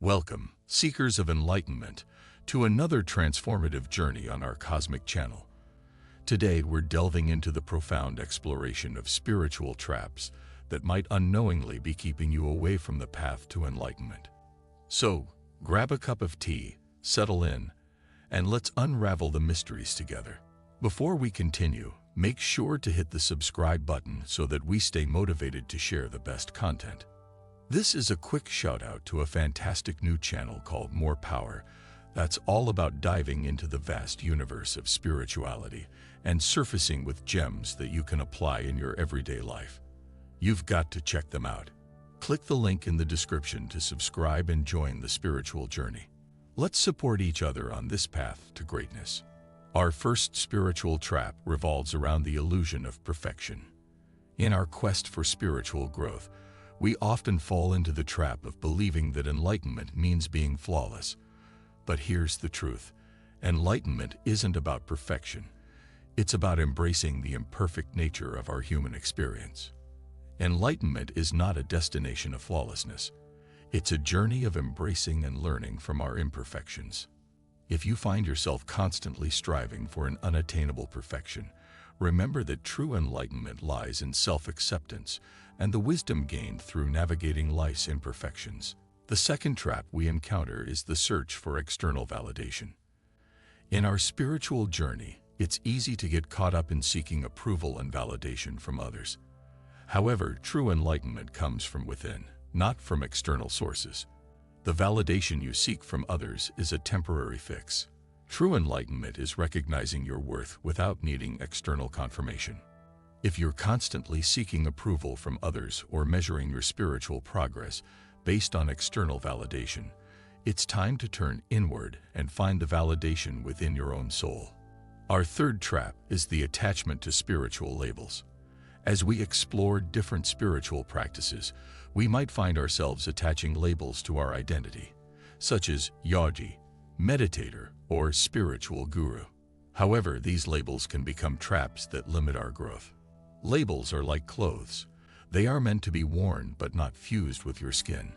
Welcome, seekers of enlightenment, to another transformative journey on our cosmic channel. Today, we're delving into the profound exploration of spiritual traps that might unknowingly be keeping you away from the path to enlightenment. So, grab a cup of tea, settle in, and let's unravel the mysteries together. Before we continue, make sure to hit the subscribe button so that we stay motivated to share the best content. This is a quick shout out to a fantastic new channel called More Power that's all about diving into the vast universe of spirituality and surfacing with gems that you can apply in your everyday life. You've got to check them out. Click the link in the description to subscribe and join the spiritual journey. Let's support each other on this path to greatness. Our first spiritual trap revolves around the illusion of perfection. In our quest for spiritual growth, we often fall into the trap of believing that enlightenment means being flawless. But here's the truth. Enlightenment isn't about perfection. It's about embracing the imperfect nature of our human experience. Enlightenment is not a destination of flawlessness. It's a journey of embracing and learning from our imperfections. If you find yourself constantly striving for an unattainable perfection, remember that true enlightenment lies in self-acceptance and the wisdom gained through navigating life's imperfections. The second trap we encounter is the search for external validation. In our spiritual journey, it's easy to get caught up in seeking approval and validation from others. However, true enlightenment comes from within, not from external sources. The validation you seek from others is a temporary fix. True enlightenment is recognizing your worth without needing external confirmation. If you're constantly seeking approval from others or measuring your spiritual progress based on external validation, it's time to turn inward and find the validation within your own soul. Our third trap is the attachment to spiritual labels. As we explore different spiritual practices, we might find ourselves attaching labels to our identity, such as yogi, meditator, or spiritual guru. However, these labels can become traps that limit our growth. Labels are like clothes. They are meant to be worn but not fused with your skin.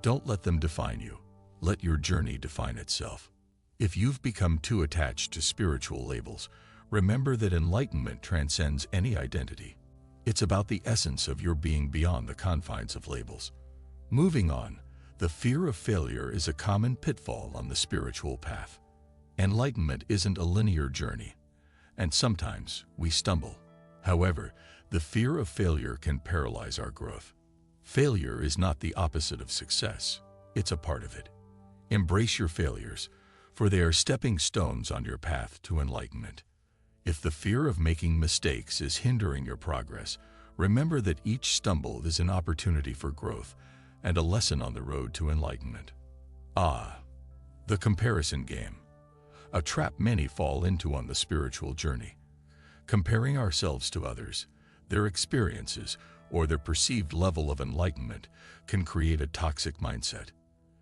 Don't let them define you. Let your journey define itself. If you've become too attached to spiritual labels, remember that enlightenment transcends any identity. It's about the essence of your being beyond the confines of labels. Moving on, the fear of failure is a common pitfall on the spiritual path. Enlightenment isn't a linear journey, and sometimes we stumble. However, the fear of failure can paralyze our growth. Failure is not the opposite of success. It's a part of it. Embrace your failures, for they are stepping stones on your path to enlightenment. If the fear of making mistakes is hindering your progress, remember that each stumble is an opportunity for growth and a lesson on the road to enlightenment. The comparison game. A trap many fall into on the spiritual journey. Comparing ourselves to others, their experiences, or their perceived level of enlightenment can create a toxic mindset.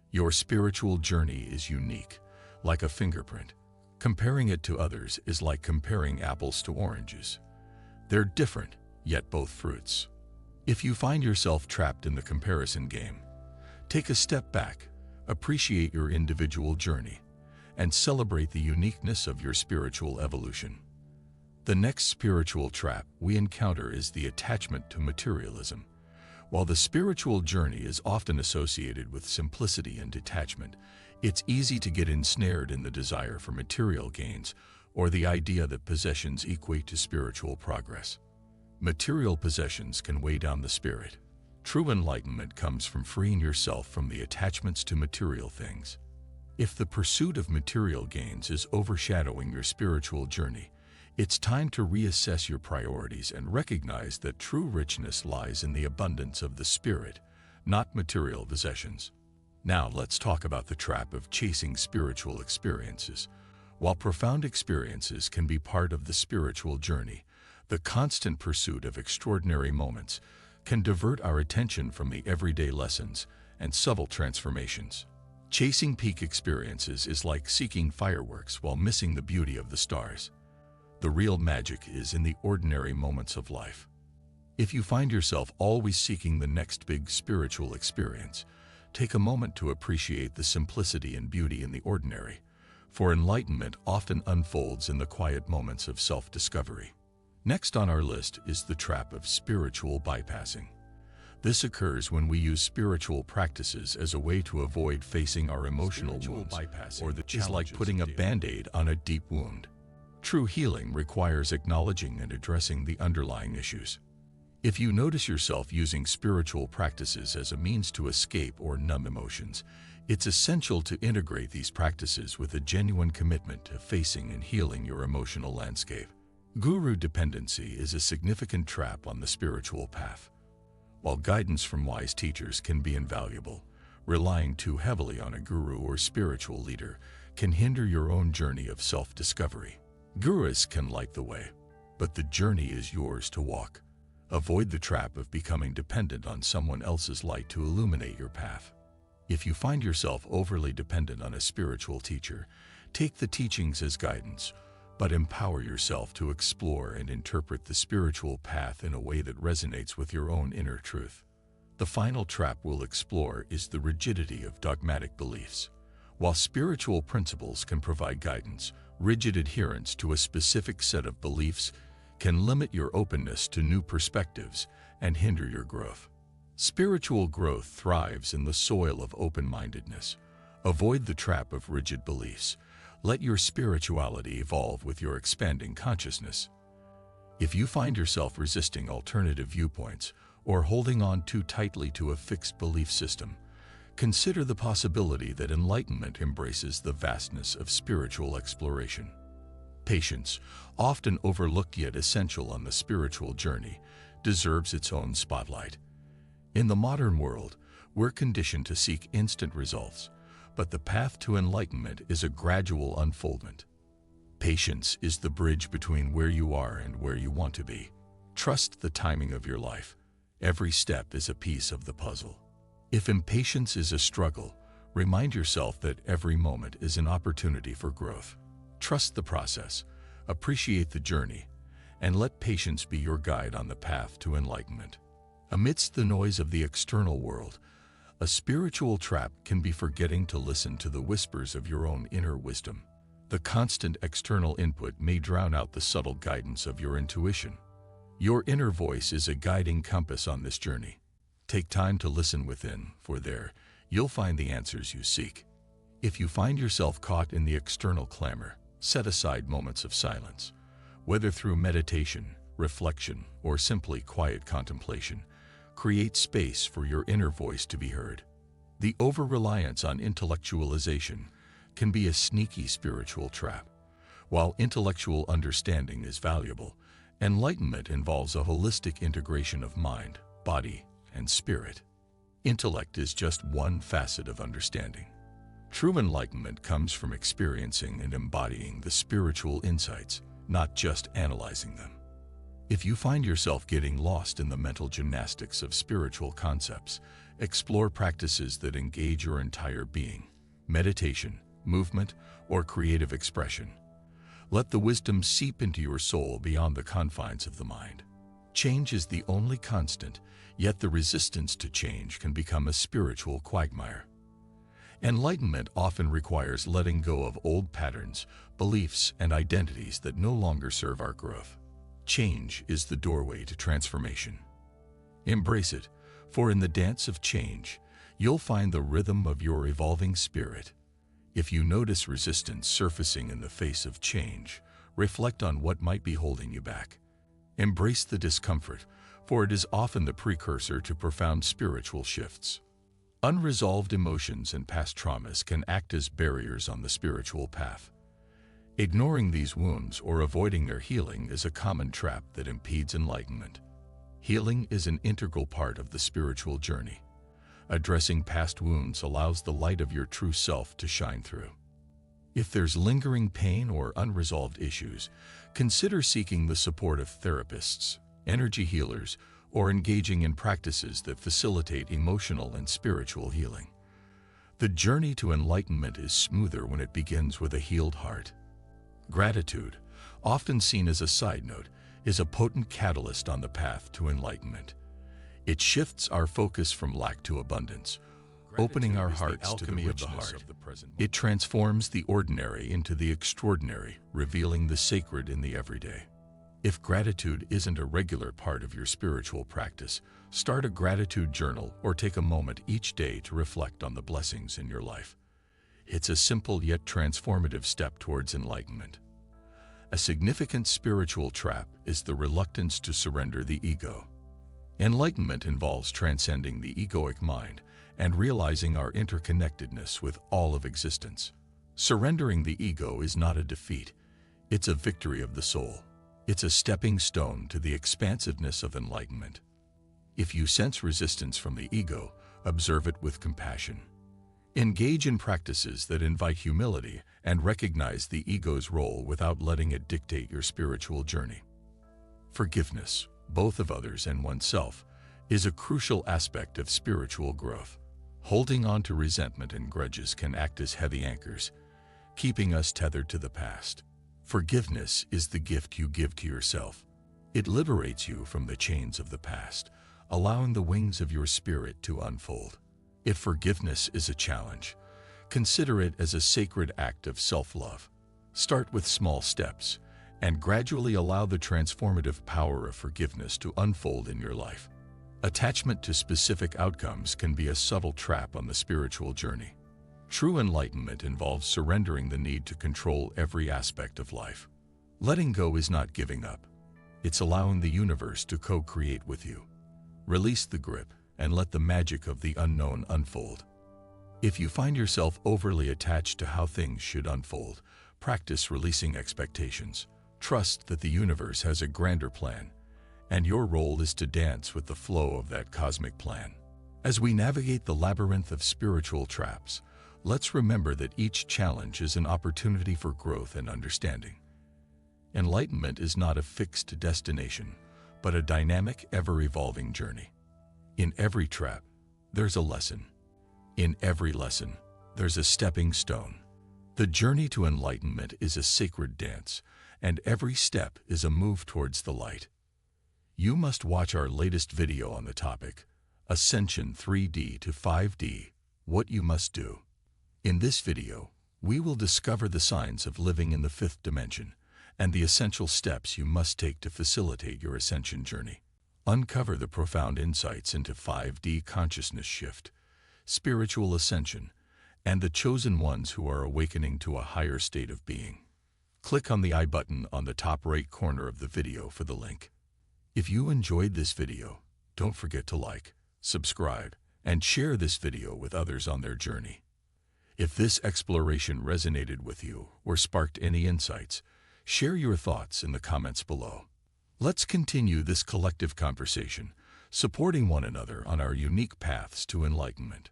Your spiritual journey is unique, like a fingerprint. Comparing it to others is like comparing apples to oranges. They're different, yet both fruits. If you find yourself trapped in the comparison game, take a step back, appreciate your individual journey, and celebrate the uniqueness of your spiritual evolution. The next spiritual trap we encounter is the attachment to materialism. While the spiritual journey is often associated with simplicity and detachment, it's easy to get ensnared in the desire for material gains or the idea that possessions equate to spiritual progress. Material possessions can weigh down the spirit. True enlightenment comes from freeing yourself from the attachments to material things. If the pursuit of material gains is overshadowing your spiritual journey, it's time to reassess your priorities and recognize that true richness lies in the abundance of the spirit, not material possessions. Now let's talk about the trap of chasing spiritual experiences. While profound experiences can be part of the spiritual journey, the constant pursuit of extraordinary moments can divert our attention from the everyday lessons and subtle transformations. Chasing peak experiences is like seeking fireworks while missing the beauty of the stars. The real magic is in the ordinary moments of life. If you find yourself always seeking the next big spiritual experience, take a moment to appreciate the simplicity and beauty in the ordinary, for enlightenment often unfolds in the quiet moments of self-discovery. Next on our list is the trap of spiritual bypassing. This occurs when we use spiritual practices as a way to avoid facing our emotional wounds, or the challenges. Is like putting a Band-Aid on a deep wound. True healing requires acknowledging and addressing the underlying issues. If you notice yourself using spiritual practices as a means to escape or numb emotions, it's essential to integrate these practices with a genuine commitment to facing and healing your emotional landscape. Guru dependency is a significant trap on the spiritual path. While guidance from wise teachers can be invaluable, relying too heavily on a guru or spiritual leader can hinder your own journey of self-discovery. Gurus can light the way, but the journey is yours to walk. Avoid the trap of becoming dependent on someone else's light to illuminate your path. If you find yourself overly dependent on a spiritual teacher, take the teachings as guidance, but empower yourself to explore and interpret the spiritual path in a way that resonates with your own inner truth. The final trap we'll explore is the rigidity of dogmatic beliefs. While spiritual principles can provide guidance, rigid adherence to a specific set of beliefs can limit your openness to new perspectives and hinder your growth. Spiritual growth thrives in the soil of open-mindedness. Avoid the trap of rigid beliefs. Let your spirituality evolve with your expanding consciousness. If you find yourself resisting alternative viewpoints or holding on too tightly to a fixed belief system, consider the possibility that enlightenment embraces the vastness of spiritual exploration. Patience, often overlooked yet essential on the spiritual journey, deserves its own spotlight. In the modern world, we're conditioned to seek instant results, but the path to enlightenment is a gradual unfoldment. Patience is the bridge between where you are and where you want to be. Trust the timing of your life. Every step is a piece of the puzzle. If impatience is a struggle, remind yourself that every moment is an opportunity for growth. Trust the process, appreciate the journey, and let patience be your guide on the path to enlightenment. Amidst the noise of the external world, a spiritual trap can be forgetting to listen to the whispers of your own inner wisdom. The constant external input may drown out the subtle guidance of your intuition. Your inner voice is a guiding compass on this journey. Take time to listen within, for there, you'll find the answers you seek. If you find yourself caught in the external clamor, set aside moments of silence. Whether through meditation, reflection, or simply quiet contemplation, create space for your inner voice to be heard. The over-reliance on intellectualization can be a sneaky spiritual trap. While intellectual understanding is valuable, enlightenment involves a holistic integration of mind, body, and spirit. Intellect is just one facet of understanding. True enlightenment comes from experiencing and embodying the spiritual insights, not just analyzing them. If you find yourself getting lost in the mental gymnastics of spiritual concepts, explore practices that engage your entire being: meditation, movement, or creative expression. Let the wisdom seep into your soul beyond the confines of the mind. Change is the only constant, yet the resistance to change can become a spiritual quagmire. Enlightenment often requires letting go of old patterns, beliefs, and identities that no longer serve our growth. Change is the doorway to transformation. Embrace it, for in the dance of change, you'll find the rhythm of your evolving spirit. If you notice resistance surfacing in the face of change, reflect on what might be holding you back. Embrace the discomfort, for it is often the precursor to profound spiritual shifts. Unresolved emotions and past traumas can act as barriers on the spiritual path. Ignoring these wounds or avoiding their healing is a common trap that impedes enlightenment. Healing is an integral part of the spiritual journey. Addressing past wounds allows the light of your true self to shine through. If there's lingering pain or unresolved issues, consider seeking the support of therapists, energy healers, or engaging in practices that facilitate emotional and spiritual healing. The journey to enlightenment is smoother when it begins with a healed heart. Gratitude, often seen as a side note, is a potent catalyst on the path to enlightenment. It shifts our focus from lack to abundance, opening our hearts to the richness of the present. It transforms the ordinary into the extraordinary, revealing the sacred in the everyday. If gratitude isn't a regular part of your spiritual practice, start a gratitude journal or take a moment each day to reflect on the blessings in your life. It's a simple yet transformative step towards enlightenment. A significant spiritual trap is the reluctance to surrender the ego. Enlightenment involves transcending the egoic mind and realizing our interconnectedness with all of existence. Surrendering the ego is not a defeat, it's a victory of the soul. It's a stepping stone to the expansiveness of enlightenment. If you sense resistance from the ego, observe it with compassion. Engage in practices that invite humility and recognize the ego's role without letting it dictate your spiritual journey. Forgiveness, both of others and oneself, is a crucial aspect of spiritual growth. Holding on to resentment and grudges can act as heavy anchors, keeping us tethered to the past. Forgiveness is the gift you give to yourself. It liberates you from the chains of the past, allowing the wings of your spirit to unfold. If forgiveness is a challenge, consider it as a sacred act of self-love. Start with small steps and gradually allow the transformative power of forgiveness to unfold in your life. Attachment to specific outcomes can be a subtle trap on the spiritual journey. True enlightenment involves surrendering the need to control every aspect of life. Letting go is not giving up. It's allowing the universe to co-create with you. Release the grip and let the magic of the unknown unfold. If you find yourself overly attached to how things should unfold, practice releasing expectations. Trust that the universe has a grander plan, and your role is to dance with the flow of that cosmic plan. As we navigate the labyrinth of spiritual traps, let's remember that each challenge is an opportunity for growth and understanding. Enlightenment is not a fixed destination, but a dynamic, ever-evolving journey. In every trap, there's a lesson. In every lesson, there's a stepping stone. The journey to enlightenment is a sacred dance, and every step is a move towards the light. You must watch our latest video on the topic, Ascension 3D to 5D, What You Must Do. In this video, we will discover the signs of living in the fifth dimension and the essential steps you must take to facilitate your ascension journey. Uncover the profound insights into 5D consciousness shift, spiritual ascension, and the chosen ones who are awakening to a higher state of being. Click on the I button on the top right corner of the video for the link. If you enjoyed this video, don't forget to like, subscribe, and share this video with others on their journey. If this exploration resonated with you or sparked any insights, share your thoughts in the comments below. Let's continue this collective conversation, supporting one another on our unique paths to enlightenment.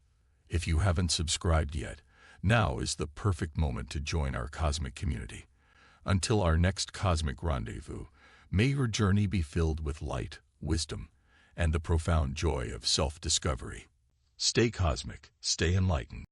If you haven't subscribed yet, now is the perfect moment to join our cosmic community. Until our next cosmic rendezvous, may your journey be filled with light, wisdom, and the profound joy of self-discovery. Stay cosmic, stay enlightened.